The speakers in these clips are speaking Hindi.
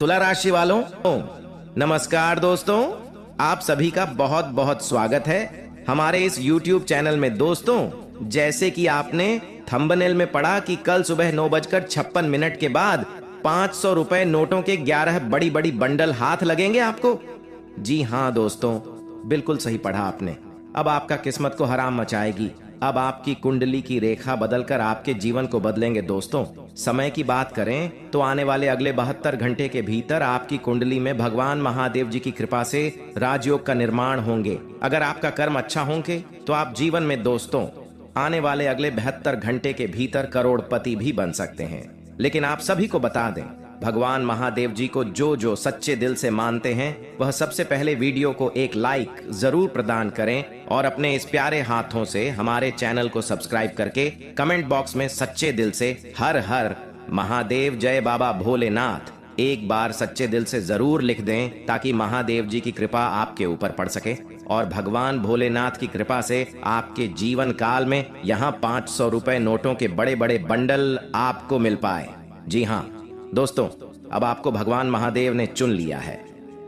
तुला राशि वालों, नमस्कार दोस्तों। आप सभी का बहुत बहुत स्वागत है हमारे इस YouTube चैनल में। दोस्तों, जैसे कि आपने थंबनेल में पढ़ा कि कल सुबह 9:56 के बाद 500 रुपए नोटों के 11 बड़ी बड़ी बंडल हाथ लगेंगे आपको। जी हाँ दोस्तों, बिल्कुल सही पढ़ा आपने। अब आपका किस्मत को हराम मचाएगी। अब आपकी कुंडली की रेखा बदलकर आपके जीवन को बदलेंगे। दोस्तों, समय की बात करें तो आने वाले अगले 72 घंटे के भीतर आपकी कुंडली में भगवान महादेव जी की कृपा से राजयोग का निर्माण होंगे। अगर आपका कर्म अच्छा होंगे तो आप जीवन में दोस्तों आने वाले अगले 72 घंटे के भीतर करोड़पति भी बन सकते हैं। लेकिन आप सभी को बता दें, भगवान महादेव जी को जो सच्चे दिल से मानते हैं वह सबसे पहले वीडियो को एक लाइक जरूर प्रदान करें और अपने इस प्यारे हाथों से हमारे चैनल को सब्सक्राइब करके कमेंट बॉक्स में सच्चे दिल से हर हर महादेव जय बाबा भोलेनाथ एक बार सच्चे दिल से जरूर लिख दें, ताकि महादेव जी की कृपा आपके ऊपर पड़ सके और भगवान भोलेनाथ की कृपा से आपके जीवन काल में यहाँ 500 रुपए नोटों के बड़े बड़े बंडल आपको मिल पाए। जी हाँ दोस्तों, अब आपको भगवान महादेव ने चुन लिया है।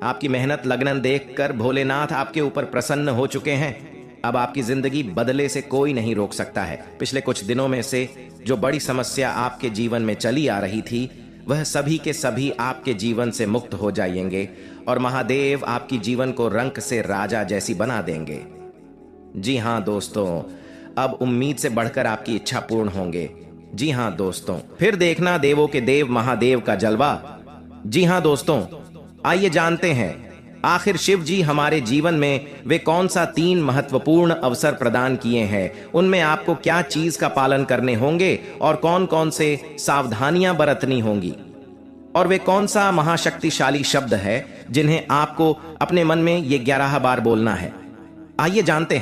आपकी मेहनत लगन देखकर भोलेनाथ आपके ऊपर प्रसन्न हो चुके हैं। अब आपकी जिंदगी बदले से कोई नहीं रोक सकता है। पिछले कुछ दिनों में से जो बड़ी समस्या आपके जीवन में चली आ रही थी, वह सभी के सभी आपके जीवन से मुक्त हो जाएंगे और महादेव आपकी जीवन को रंक से राजा जैसी बना देंगे। जी हाँ दोस्तों, अब उम्मीद से बढ़कर आपकी इच्छा पूर्ण होंगे। जी हाँ दोस्तों, फिर देखना देवों के देव महादेव का जलवा। जी हाँ दोस्तों, आइए जानते हैं आखिर शिव जी हमारे जीवन में वे कौन सा 3 महत्वपूर्ण अवसर प्रदान किए हैं, उनमें आपको क्या चीज का पालन करने होंगे और कौन कौन से सावधानियां बरतनी होंगी, और वे कौन सा महाशक्तिशाली शब्द है जिन्हें आपको अपने मन में ये 11 बार बोलना है। आइए जानते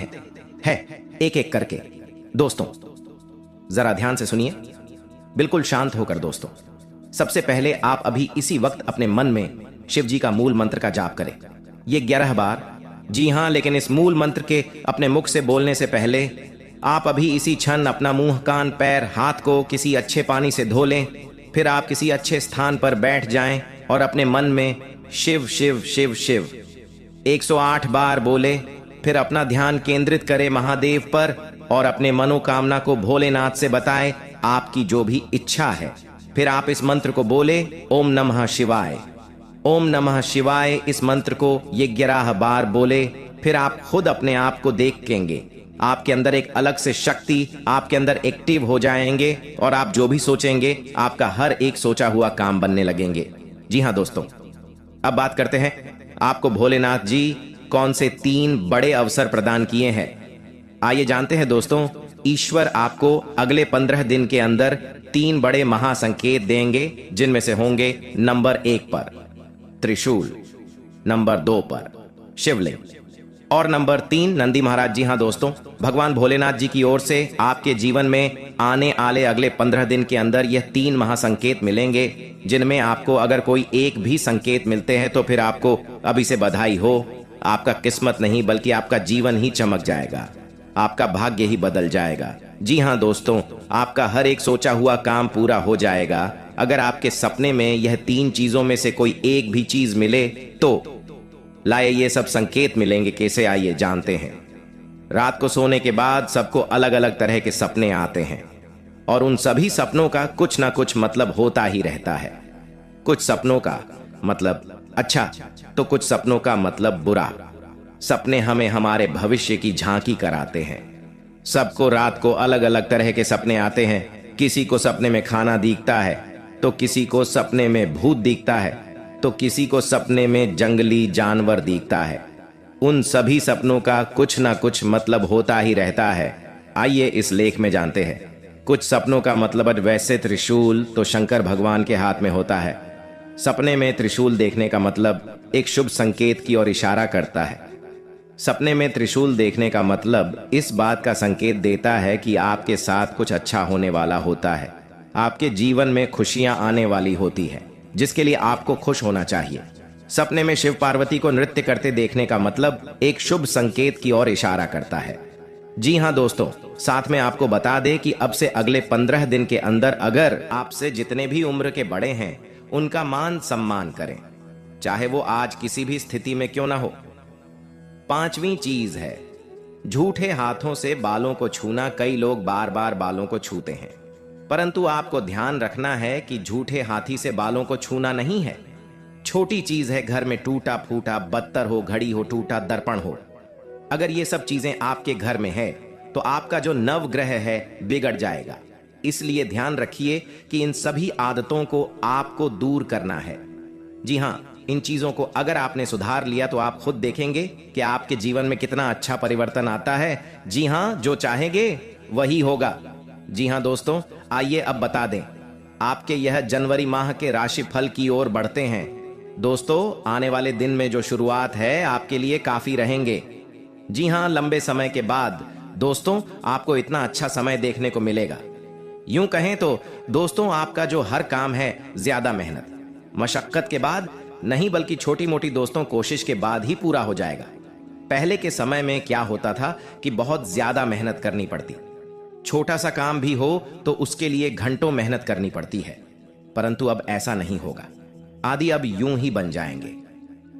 हैं एक एक करके। दोस्तों जरा ध्यान से सुनिए, बिल्कुल शांत होकर। दोस्तों, सबसे पहले आप अभी इसी वक्त अपने मन में शिव जी का मूल मंत्र का जाप करें, ये 11 बार। जी हाँ, लेकिन इस मूल मंत्र के अपने मुख से बोलने से पहले आप अभी इसी क्षण अपना मुंह, कान, पैर, हाथ को किसी अच्छे पानी से धो लें। फिर आप किसी अच्छे स्थान पर बैठ जाएं और अपने मन में शिव शिव शिव शिव 108 बार बोले। फिर अपना ध्यान केंद्रित करें महादेव पर और अपने मनोकामना को भोलेनाथ से बताएं, आपकी जो भी इच्छा है। फिर आप इस मंत्र को बोले, ओम नमः शिवाय, ओम नमः शिवाय। इस मंत्र को ये 11 बार बोले। फिर आप खुद अपने आप को देखेंगे, आपके अंदर एक अलग से शक्ति आपके अंदर एक्टिव हो जाएंगे और आप जो भी सोचेंगे आपका हर एक सोचा हुआ काम बनने लगेंगे। जी हाँ दोस्तों, अब बात करते हैं आपको भोलेनाथ जी कौन से 3 बड़े अवसर प्रदान किए हैं। आइए जानते हैं दोस्तों। ईश्वर आपको अगले 15 दिन के अंदर 3 बड़े महासंकेत देंगे, जिनमें से होंगे नंबर 1 पर त्रिशूल, नंबर 2 पर शिवलिंग और नंबर 3 नंदी महाराज। जी हाँ दोस्तों, भगवान भोलेनाथ जी की ओर से आपके जीवन में आने आले अगले 15 दिन के अंदर यह 3 महासंकेत मिलेंगे, जिनमें आपको अगर कोई एक भी संकेत मिलते हैं तो फिर आपको अभी से बधाई हो। आपका किस्मत नहीं बल्कि आपका जीवन ही चमक जाएगा, आपका भाग्य ही बदल जाएगा। जी हाँ दोस्तों, आपका हर एक सोचा हुआ काम पूरा हो जाएगा। अगर आपके सपने में यह 3 चीजों में से कोई एक भी चीज मिले तो लाए ये सब संकेत मिलेंगे। कैसे, आइए जानते हैं। रात को सोने के बाद सबको अलग अलग तरह के सपने आते हैं और उन सभी सपनों का कुछ ना कुछ मतलब होता ही रहता है। कुछ सपनों का मतलब अच्छा तो कुछ सपनों का मतलब बुरा। सपने हमें हमारे भविष्य की झांकी कराते हैं। सबको रात को अलग अलग तरह के सपने आते हैं। किसी को सपने में खाना दिखता है, तो किसी को सपने में भूत दिखता है, तो किसी को सपने में जंगली जानवर दिखता है। उन सभी सपनों का कुछ ना कुछ मतलब होता ही रहता है। आइए इस लेख में जानते हैं। कुछ सपनों का मतलब वैसे त्रिशूल तो शंकर भगवान के हाथ में होता है। सपने में त्रिशूल देखने का मतलब एक शुभ संकेत की ओर इशारा करता है। सपने में त्रिशूल देखने का मतलब इस बात का संकेत देता है कि आपके साथ कुछ अच्छा होने वाला होता है। आपके जीवन में खुशियां आने वाली होती है, जिसके लिए आपको खुश होना चाहिए। सपने में शिव पार्वती को नृत्य करते देखने का मतलब एक शुभ संकेत की ओर इशारा करता है। जी हाँ दोस्तों, साथ में आपको बता दें कि अब से अगले 15 दिन के अंदर अगर आपसे जितने भी उम्र के बड़े हैं उनका मान सम्मान करें, चाहे वो आज किसी भी स्थिति में क्यों ना हो। पांचवी चीज है झूठे हाथों से बालों को छूना। कई लोग बार बार बालों को छूते हैं, परंतु आपको ध्यान रखना है कि झूठे हाथी से बालों को छूना नहीं है। छोटी चीज है, घर में टूटा फूटा बत्तर हो, घड़ी हो, टूटा दर्पण हो, अगर ये सब चीजें आपके घर में है तो आपका जो नवग्रह है बिगड़ जाएगा। इसलिए ध्यान रखिए कि इन सभी आदतों को आपको दूर करना है। जी हां, इन चीजों को अगर आपने सुधार लिया तो आप खुद देखेंगे कि आपके जीवन में कितना अच्छा परिवर्तन आता है। जी हां, जो चाहेंगे वही होगा। जी हां दोस्तों, आइए अब बता दें, आपके यह जनवरी माह के राशि फल की ओर बढ़ते हैं। दोस्तों, आने वाले दिन में जो शुरुआत है आपके लिए काफी रहेंगे। जी हां, लंबे समय के बाद दोस्तों आपको इतना अच्छा समय देखने को मिलेगा। यूं कहें तो दोस्तों, आपका जो हर काम है ज्यादा मेहनत मशक्कत के बाद नहीं, बल्कि छोटी मोटी दोस्तों कोशिश के बाद ही पूरा हो जाएगा। पहले के समय में क्या होता था कि बहुत ज्यादा मेहनत करनी पड़ती, छोटा सा काम भी हो तो उसके लिए घंटों मेहनत करनी पड़ती है, परंतु अब ऐसा नहीं होगा। आदि अब यूं ही बन जाएंगे।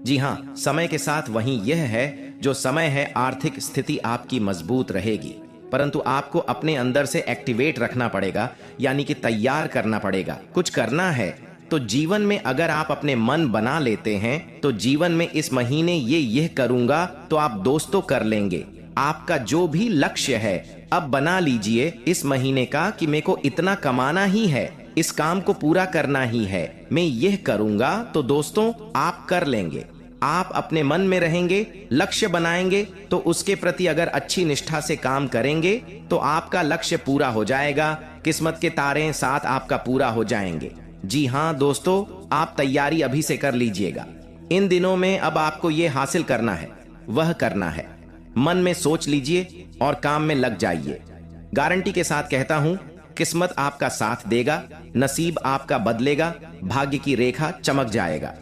जी हां, समय के साथ वहीं यह है, जो समय है आर्थिक स्थिति आपकी मजबूत रहेगी, परंतु आपको अपने अंदर से एक्टिवेट रखना पड़ेगा, यानी कि तैयार करना पड़ेगा। कुछ करना है तो जीवन में अगर आप अपने मन बना लेते हैं तो जीवन में इस महीने यह करूंगा तो आप दोस्तों कर लेंगे। आपका जो भी लक्ष्य है अब बना लीजिए इस महीने का कि मेरे को इतना कमाना ही है, इस काम को पूरा करना ही है, मैं यह करूंगा, तो दोस्तों आप कर लेंगे। आप अपने मन में रहेंगे, लक्ष्य बनाएंगे तो उसके प्रति अगर अच्छी निष्ठा से काम करेंगे तो आपका लक्ष्य पूरा हो जाएगा। किस्मत के तारे साथ आपका पूरा हो जाएंगे। जी हां दोस्तों, आप तैयारी अभी से कर लीजिएगा। इन दिनों में अब आपको यह हासिल करना है, वह करना है। मन में सोच लीजिए और काम में लग जाइए। गारंटी के साथ कहता हूं, किस्मत आपका साथ देगा, नसीब आपका बदलेगा, भाग्य की रेखा चमक जाएगा।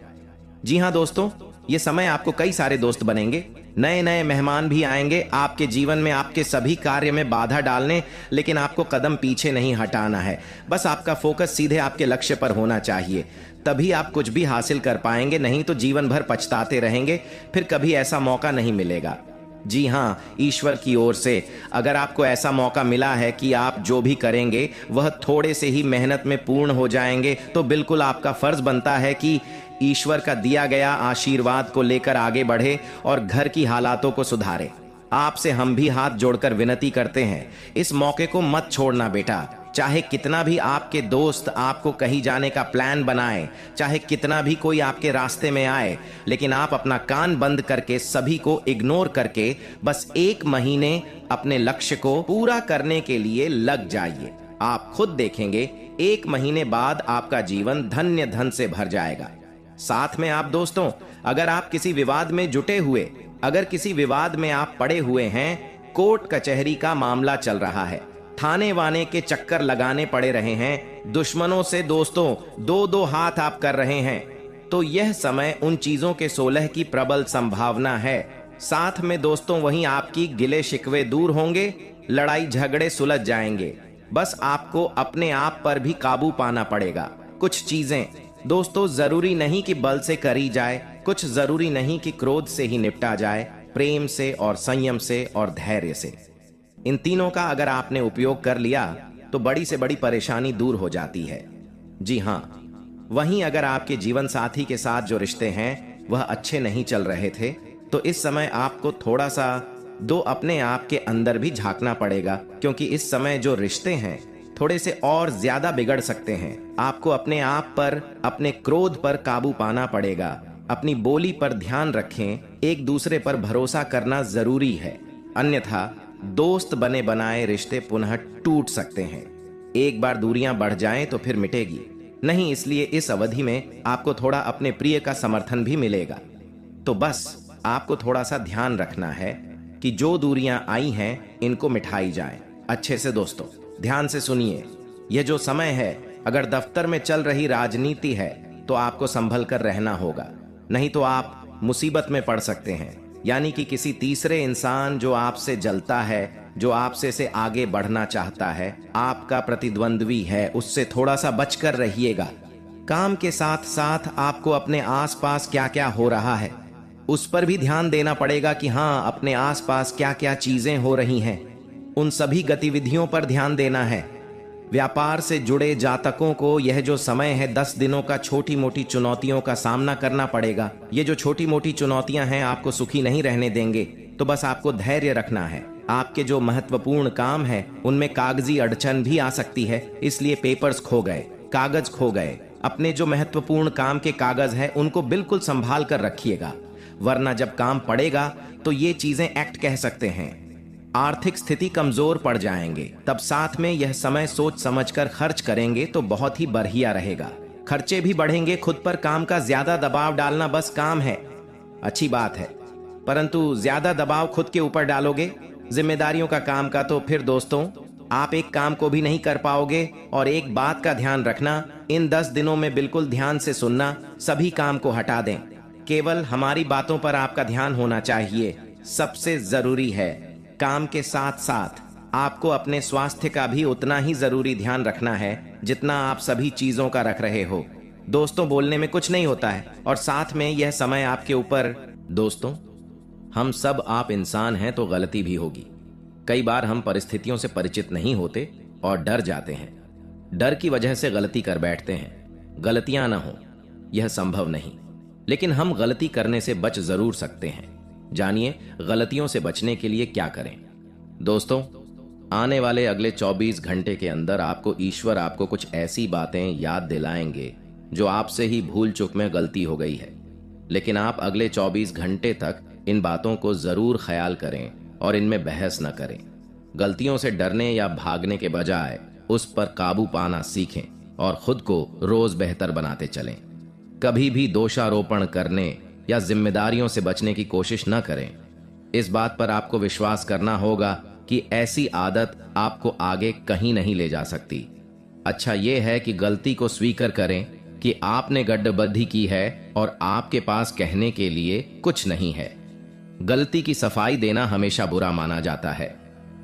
जी हां दोस्तों, ये समय आपको कई सारे दोस्त बनेंगे, नए नए मेहमान भी आएंगे आपके जीवन में, आपके सभी कार्य में बाधा डालने, लेकिन आपको कदम पीछे नहीं हटाना है। बस आपका फोकस सीधे आपके लक्ष्य पर होना चाहिए, तभी आप कुछ भी हासिल कर पाएंगे, नहीं तो जीवन भर पछताते रहेंगे, फिर कभी ऐसा मौका नहीं मिलेगा। जी हां, ईश्वर की ओर से अगर आपको ऐसा मौका मिला है कि आप जो भी करेंगे वह थोड़े से ही मेहनत में पूर्ण हो जाएंगे, तो बिल्कुल आपका फर्ज बनता है कि ईश्वर का दिया गया आशीर्वाद को लेकर आगे बढ़े और घर की हालातों को सुधारे। आपसे हम भी हाथ जोड़कर विनती करते हैं, इस मौके को मत छोड़ना बेटा। चाहे कितना भी आपके दोस्त आपको कहीं जाने का प्लान बनाए, चाहे कितना भी कोई आपके रास्ते में आए, लेकिन आप अपना कान बंद करके सभी को इग्नोर करके बस 1 महीने अपने लक्ष्य को पूरा करने के लिए लग जाइए। आप खुद देखेंगे 1 महीने बाद आपका जीवन धन्य धन से भर जाएगा। साथ में आप दोस्तों, अगर आप किसी विवाद में जुटे हुए, अगर किसी विवाद में आप पड़े हुए हैं, कोर्ट कचहरी का मामला चल रहा है, थाने वाने के चक्कर लगाने पड़े रहे हैं, दुश्मनों से दोस्तों 2-2 हाथ आप कर रहे हैं, तो यह समय उन चीजों के सोलह की प्रबल संभावना है। साथ में दोस्तों वहीं आपकी गिले शिकवे दूर होंगे, लड़ाई झगड़े सुलझ जाएंगे। बस आपको अपने आप पर भी काबू पाना पड़ेगा। कुछ चीजें दोस्तों जरूरी नहीं कि बल से करी जाए, कुछ जरूरी नहीं कि क्रोध से ही निपटा जाए, प्रेम से और संयम से और धैर्य से। इन तीनों का अगर आपने उपयोग कर लिया तो बड़ी से बड़ी परेशानी दूर हो जाती है। जी हां, वहीं अगर आपके जीवन साथी के साथ जो रिश्ते हैं वह अच्छे नहीं चल रहे थे, तो इस समय आपको थोड़ा सा अपने आप के अंदर भी झांकना पड़ेगा, क्योंकि इस समय जो रिश्ते हैं थोड़े से और ज्यादा बिगड़ सकते हैं। आपको अपने आप पर, अपने क्रोध पर काबू पाना पड़ेगा। अपनी बोली पर ध्यान रखें, एक दूसरे पर भरोसा करना जरूरी है, अन्यथा दोस्त बने बनाए रिश्ते पुनः टूट सकते हैं। एक बार दूरियां बढ़ जाएं तो फिर मिटेगी नहीं, इसलिए इस अवधि में आपको थोड़ा अपने प्रिय का समर्थन भी मिलेगा। तो बस आपको थोड़ा सा ध्यान रखना है कि जो दूरियां आई हैं इनको मिटाई जाए। अच्छे से दोस्तों ध्यान से सुनिए, यह जो समय है, अगर दफ्तर में चल रही राजनीति है तो आपको संभल कर रहना होगा, नहीं तो आप मुसीबत में पड़ सकते हैं। यानी कि किसी तीसरे इंसान जो आपसे जलता है, जो आपसे से आगे बढ़ना चाहता है, आपका प्रतिद्वंद्वी है, उससे थोड़ा सा बचकर रहिएगा। काम के साथ साथ आपको अपने आसपास क्या क्या हो रहा है उस पर भी ध्यान देना पड़ेगा कि हाँ, अपने आसपास क्या क्या चीजें हो रही हैं, उन सभी गतिविधियों पर ध्यान देना है। व्यापार से जुड़े जातकों को यह जो समय है 10 दिनों का छोटी मोटी चुनौतियों का सामना करना पड़ेगा। ये जो छोटी मोटी चुनौतियां हैं आपको सुखी नहीं रहने देंगे, तो बस आपको धैर्य रखना है। आपके जो महत्वपूर्ण काम है उनमें कागजी अड़चन भी आ सकती है, इसलिए पेपर्स खो गए, कागज खो गए। अपने जो महत्वपूर्ण काम के कागज है उनको बिल्कुल संभाल कर रखिएगा, वरना जब काम पड़ेगा तो ये चीजें एक्ट कह सकते हैं। आर्थिक स्थिति कमजोर पड़ जाएंगे, तब साथ में यह समय सोच समझकर खर्च करेंगे तो बहुत ही बढ़िया रहेगा। खर्चे भी बढ़ेंगे, खुद पर काम का ज्यादा दबाव डालना बस काम है, अच्छी बात है, परंतु ज्यादा दबाव खुद के ऊपर डालोगे जिम्मेदारियों का काम का, तो फिर दोस्तों आप एक काम को भी नहीं कर पाओगे। और एक बात का ध्यान रखना, इन 10 दिनों में बिल्कुल ध्यान से सुनना, सभी काम को हटा दें, केवल हमारी बातों पर आपका ध्यान होना चाहिए। सबसे जरूरी है, काम के साथ साथ आपको अपने स्वास्थ्य का भी उतना ही जरूरी ध्यान रखना है जितना आप सभी चीजों का रख रहे हो। दोस्तों बोलने में कुछ नहीं होता है, और साथ में यह समय आपके ऊपर। दोस्तों हम सब आप इंसान हैं तो गलती भी होगी। कई बार हम परिस्थितियों से परिचित नहीं होते और डर जाते हैं, डर की वजह से गलती कर बैठते हैं। गलतियां ना हो यह संभव नहीं, लेकिन हम गलती करने से बच जरूर सकते हैं। जानिए गलतियों से बचने के लिए क्या करें। दोस्तों आने वाले अगले 24 घंटे के अंदर आपको ईश्वर आपको कुछ ऐसी बातें याद दिलाएंगे जो आपसे ही भूल चूक में गलती हो गई है, लेकिन आप अगले 24 घंटे तक इन बातों को जरूर ख्याल करें और इनमें बहस न करें। गलतियों से डरने या भागने के बजाय उस पर काबू पाना सीखें और खुद को रोज बेहतर बनाते चलें। कभी भी दोषारोपण करने या जिम्मेदारियों से बचने की कोशिश न करें। इस बात पर आपको विश्वास करना होगा कि ऐसी आदत आपको आगे कहीं नहीं ले जा सकती। अच्छा यह है कि गलती को स्वीकार करें कि आपने गड्ढबद्धी की है और आपके पास कहने के लिए कुछ नहीं है। गलती की सफाई देना हमेशा बुरा माना जाता है।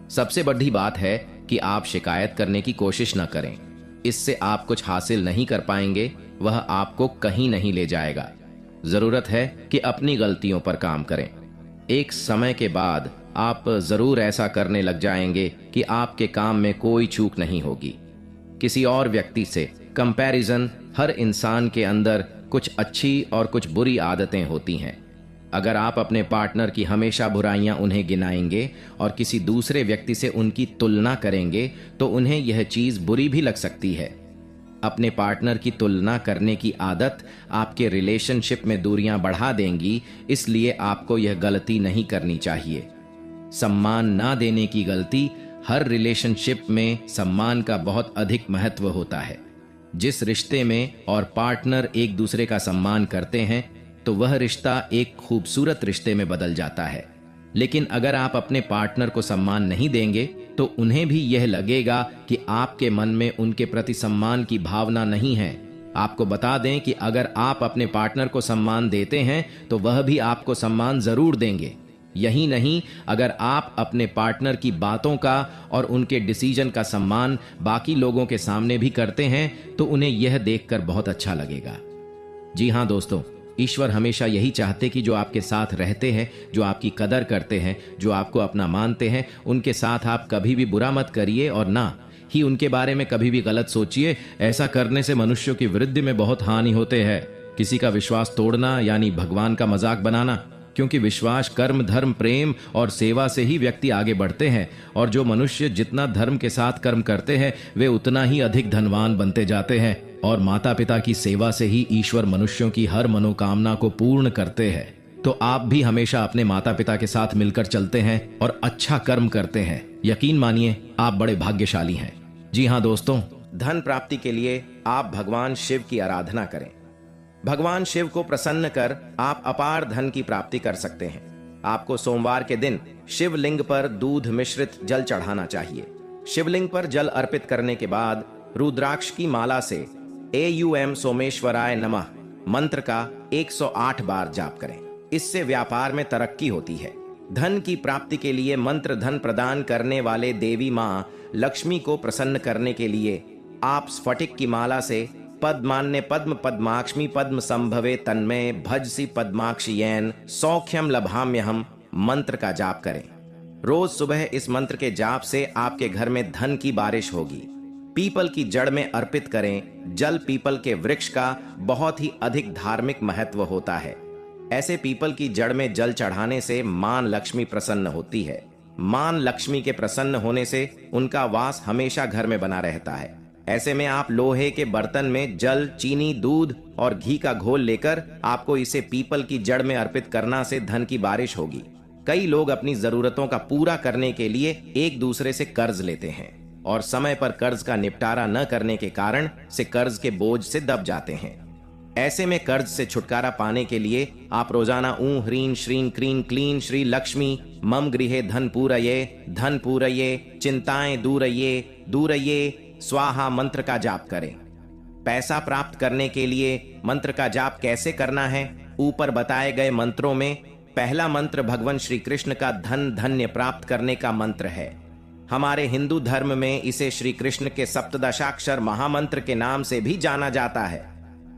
सबसे बड़ी बात है कि आप शिकायत करने की कोशिश न करें, इससे आप कुछ हासिल नहीं कर पाएंगे, वह आपको कहीं नहीं ले जाएगा। जरूरत है कि अपनी गलतियों पर काम करें। एक समय के बाद आप जरूर ऐसा करने लग जाएंगे कि आपके काम में कोई चूक नहीं होगी। किसी और व्यक्ति से कंपैरिजन, हर इंसान के अंदर कुछ अच्छी और कुछ बुरी आदतें होती हैं। अगर आप अपने पार्टनर की हमेशा बुराइयां उन्हें गिनाएंगे और किसी दूसरे व्यक्ति से उनकी तुलना करेंगे तो उन्हें यह चीज बुरी भी लग सकती है। अपने पार्टनर की तुलना करने की आदत आपके रिलेशनशिप में दूरियां बढ़ा देंगी, इसलिए आपको यह गलती नहीं करनी चाहिए। सम्मान ना देने की गलती, हर रिलेशनशिप में सम्मान का बहुत अधिक महत्व होता है। जिस रिश्ते में और पार्टनर एक दूसरे का सम्मान करते हैं तो वह रिश्ता एक खूबसूरत रिश्ते में बदल जाता है। लेकिन अगर आप अपने पार्टनर को सम्मान नहीं देंगे तो उन्हें भी यह लगेगा कि आपके मन में उनके प्रति सम्मान की भावना नहीं है। आपको बता दें कि अगर आप अपने पार्टनर को सम्मान देते हैं तो वह भी आपको सम्मान जरूर देंगे। यही नहीं, अगर आप अपने पार्टनर की बातों का और उनके डिसीजन का सम्मान बाकी लोगों के सामने भी करते हैं तो उन्हें यह देखकर बहुत अच्छा लगेगा। जी हाँ दोस्तों, ईश्वर हमेशा यही चाहते कि जो आपके साथ रहते हैं, जो आपकी कदर करते हैं, जो आपको अपना मानते हैं, उनके साथ आप कभी भी बुरा मत करिए और ना ही उनके बारे में कभी भी गलत सोचिए। ऐसा करने से मनुष्यों की वृद्धि में बहुत हानि होते हैं। किसी का विश्वास तोड़ना यानी भगवान का मजाक बनाना, क्योंकि विश्वास, कर्म, धर्म, प्रेम और सेवा से ही व्यक्ति आगे बढ़ते हैं, और जो मनुष्य जितना धर्म के साथ कर्म करते हैं वे उतना ही अधिक धनवान बनते जाते हैं। और माता पिता की सेवा से ही ईश्वर मनुष्यों की हर मनोकामना को पूर्ण करते हैं। तो आप भी हमेशा अपने माता पिता के साथ मिलकर चलते हैं और अच्छा कर्म करते हैं। यकीन मानिए आप बड़े भाग्यशाली हैं। जी हाँ दोस्तों, धन प्राप्ति के लिए आप भगवान शिव की आराधना करें। भगवान शिव को प्रसन्न कर आप अपार धन की प्राप्ति कर सकते हैं। आपको सोमवार के दिन शिवलिंग पर दूध मिश्रित जल चढ़ाना चाहिए। शिवलिंग पर जल अर्पित करने के बाद रुद्राक्ष की माला से AUM सोमेश्वराय नमः मंत्र का 108 बार जाप करें। इससे व्यापार में तरक्की होती है। धन की प्राप्ति के लिए मंत्र धन प्रदान करने वाले देवी मां लक्ष्मी को प्रसन्न करने के लिए आप स्फटिक की माला से पद्मान्य पद्म पद्माक्ष्मी पद्म संभवे तन्मय भजसी पद्माक्षियैन सौख्यम लभाम्यहम मंत्र का जाप करें। रोज सुबह इस मंत्र के जाप से आपके घर में धन की बारिश होगी। पीपल की जड़ में अर्पित करें। जल पीपल के वृक्ष का बहुत ही अधिक धार्मिक महत्व होता है। ऐसे पीपल की जड़ में जल चढ़ाने से मां लक्ष्मी प्रसन्न होती है। मां लक्ष्मी के प्रसन्न होने से उनका वास हमेशा घर में बना रहता है। ऐसे में आप लोहे के बर्तन में जल, चीनी, दूध और घी का घोल लेकर आपको इसे पीपल की जड़ में अर्पित करना से धन की बारिश होगी। कई लोग अपनी जरूरतों का पूरा करने के लिए एक दूसरे से कर्ज लेते हैं और समय पर कर्ज का निपटारा न करने के कारण से कर्ज के बोझ से दब जाते हैं। ऐसे में कर्ज से छुटकारा पाने के लिए आप रोजाना ऊं ह्रीं श्रीं क्रीं क्लीं श्री लक्ष्मी मम गृहे धन पूरये चिंताएं दूरये स्वाहा मंत्र का जाप करें। पैसा प्राप्त करने के लिए मंत्र का जाप कैसे करना है? ऊपर बताए गए मंत्रों में पहला मंत्र भगवान श्री कृष्ण का धन धन्य प्राप्त करने का मंत्र है। हमारे हिंदू धर्म में इसे श्री कृष्ण के सप्तदशाक्षर महामंत्र के नाम से भी जाना जाता है।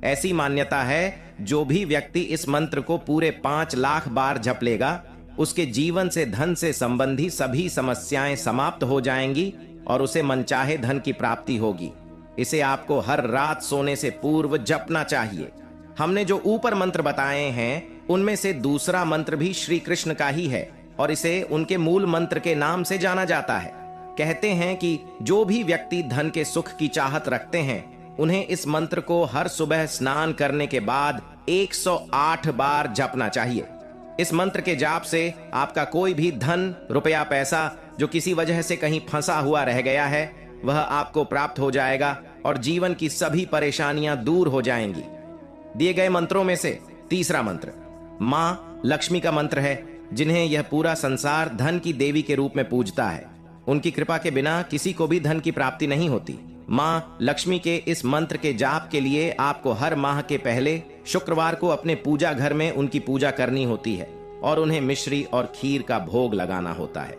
ऐसी मान्यता है जो भी व्यक्ति इस मंत्र को पूरे 5 लाख बार जप लेगा उसके जीवन से धन से संबंधी सभी समस्याएं समाप्त हो जाएंगी और उसे मनचाहे धन की प्राप्ति होगी। इसे आपको हर रात सोने से पूर्व जपना चाहिए। हमने जो ऊपर मंत्र बताए हैं उनमें से दूसरा मंत्र भी श्री कृष्ण का ही है और इसे उनके मूल मंत्र के नाम से जाना जाता है। कहते हैं कि जो भी व्यक्ति धन के सुख की चाहत रखते हैं उन्हें इस मंत्र को हर सुबह स्नान करने के बाद 108 बार जपना चाहिए। इस मंत्र के जाप से आपका कोई भी धन, रुपया, पैसा जो किसी वजह से कहीं फंसा हुआ रह गया है वह आपको प्राप्त हो जाएगा और जीवन की सभी परेशानियां दूर हो जाएंगी। दिए गए मंत्रों में से तीसरा मंत्र मां लक्ष्मी का मंत्र है, जिन्हें यह पूरा संसार धन की देवी के रूप में पूजता है। उनकी कृपा के बिना किसी को भी धन की प्राप्ति नहीं होती। मां लक्ष्मी के इस मंत्र के जाप के लिए आपको हर माह के पहले शुक्रवार को अपने पूजा घर में उनकी पूजा करनी होती है और उन्हें मिश्री और खीर का भोग लगाना होता है।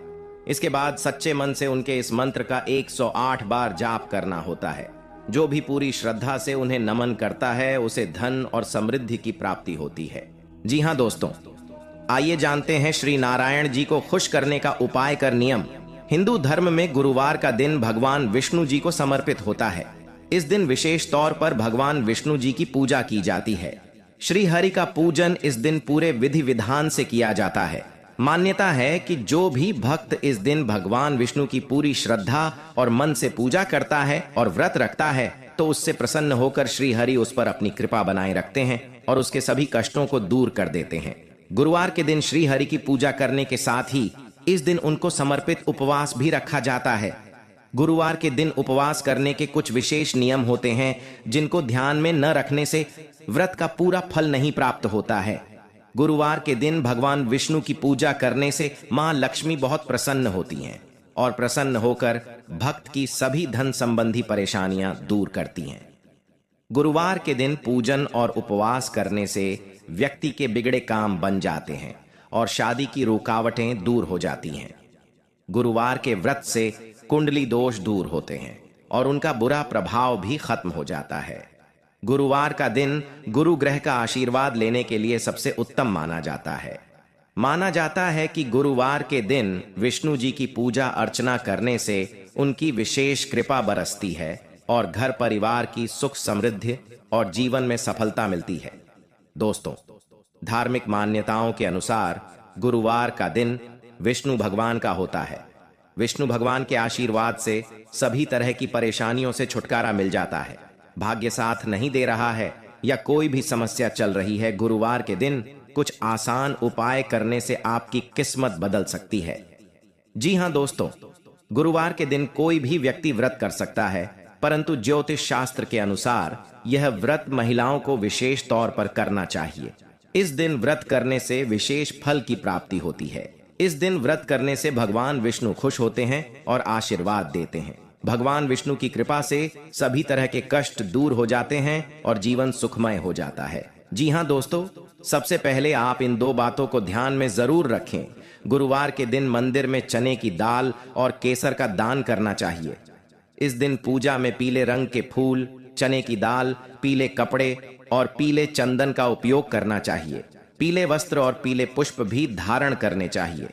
इसके बाद सच्चे मन से उनके इस मंत्र का 108 बार जाप करना होता है। जो भी पूरी श्रद्धा से उन्हें नमन करता है उसे धन और समृद्धि की प्राप्ति होती है। जी हाँ दोस्तों, आइए जानते हैं श्री नारायण जी को खुश करने का उपाय कर नियम। हिंदू धर्म में गुरुवार का दिन भगवान विष्णु जी को समर्पित होता है। इस दिन विशेष तौर पर भगवान विष्णु जी की पूजा की जाती है। श्री हरि का पूजन इस दिन पूरे विधि विधान से किया जाता है। मान्यता है कि जो भी भक्त इस दिन भगवान विष्णु की पूरी श्रद्धा और मन से पूजा करता है और व्रत रखता है तो उससे प्रसन्न होकर श्री हरि उस पर अपनी कृपा बनाए रखते हैं और उसके सभी कष्टों को दूर कर देते हैं। गुरुवार के दिन श्री हरि की पूजा करने के साथ ही इस दिन उनको समर्पित उपवास भी रखा जाता है। गुरुवार के दिन उपवास करने के कुछ विशेष नियम होते हैं जिनको ध्यान में न रखने से व्रत का पूरा फल नहीं प्राप्त होता है। गुरुवार के दिन भगवान विष्णु की पूजा करने से मां लक्ष्मी बहुत प्रसन्न होती हैं और प्रसन्न होकर भक्त की सभी धन संबंधी परेशानियां दूर करती हैं। गुरुवार के दिन पूजन और उपवास करने से व्यक्ति के बिगड़े काम बन जाते हैं और शादी की रुकावटें दूर हो जाती हैं। गुरुवार के व्रत से कुंडली दोष दूर होते हैं और उनका बुरा प्रभाव भी खत्म हो जाता है। गुरुवार का दिन गुरु ग्रह का आशीर्वाद लेने के लिए सबसे उत्तम माना जाता है। माना जाता है कि गुरुवार के दिन विष्णु जी की पूजा अर्चना करने से उनकी विशेष कृपा बरसती है और घर परिवार की सुख समृद्धि और जीवन में सफलता मिलती है। दोस्तों, धार्मिक मान्यताओं के अनुसार गुरुवार का दिन विष्णु भगवान का होता है। विष्णु भगवान के आशीर्वाद से सभी तरह की परेशानियों से छुटकारा मिल जाता है। भाग्य साथ नहीं दे रहा है या कोई भी समस्या चल रही है, गुरुवार के दिन कुछ आसान उपाय करने से आपकी किस्मत बदल सकती है। जी हां दोस्तों, गुरुवार के दिन कोई भी व्यक्ति व्रत कर सकता है, परंतु ज्योतिष शास्त्र के अनुसार यह व्रत महिलाओं को विशेष तौर पर करना चाहिए। इस दिन व्रत करने से विशेष फल की प्राप्ति होती है। इस दिन व्रत करने से भगवान विष्णु खुश होते हैं और आशीर्वाद देते हैं। भगवान विष्णु की कृपा से सभी तरह के कष्ट दूर हो जाते हैं और जीवन सुखमय हो जाता है। जी हां दोस्तों, सबसे पहले आप इन 2 बातों को ध्यान में जरूर रखें। गुरुवार के दिन मंदिर में चने की दाल और केसर का दान करना चाहिए। इस दिन पूजा में पीले रंग के फूल, चने की दाल, पीले कपड़े और पीले चंदन का उपयोग करना चाहिए। पीले वस्त्र और पीले पुष्प भी धारण करने चाहिए।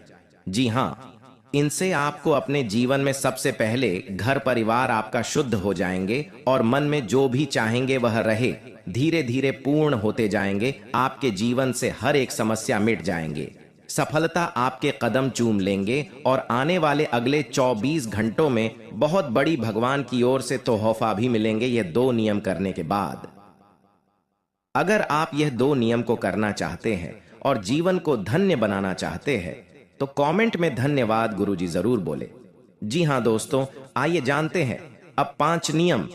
जी हाँ, इनसे आपको अपने जीवन में सबसे पहले घर परिवार आपका शुद्ध हो जाएंगे और मन में जो भी चाहेंगे वह रहे। धीरे धीरे पूर्ण होते जाएंगे। आपके जीवन से हर एक समस्या मिट जाएंगे। सफलता आपके कदम चूम लेंगे और आने वाले अगले 24 घंटों में बहुत बड़ी भगवान की ओर से तोहफा भी मिलेंगे ये 2 नियम करने के बाद। अगर आप यह 2 नियम को करना चाहते हैं और जीवन को धन्य बनाना चाहते हैं तो कमेंट में धन्यवाद गुरुजी जरूर बोले। जी हां दोस्तों, आइए जानते हैं अब 5 नियम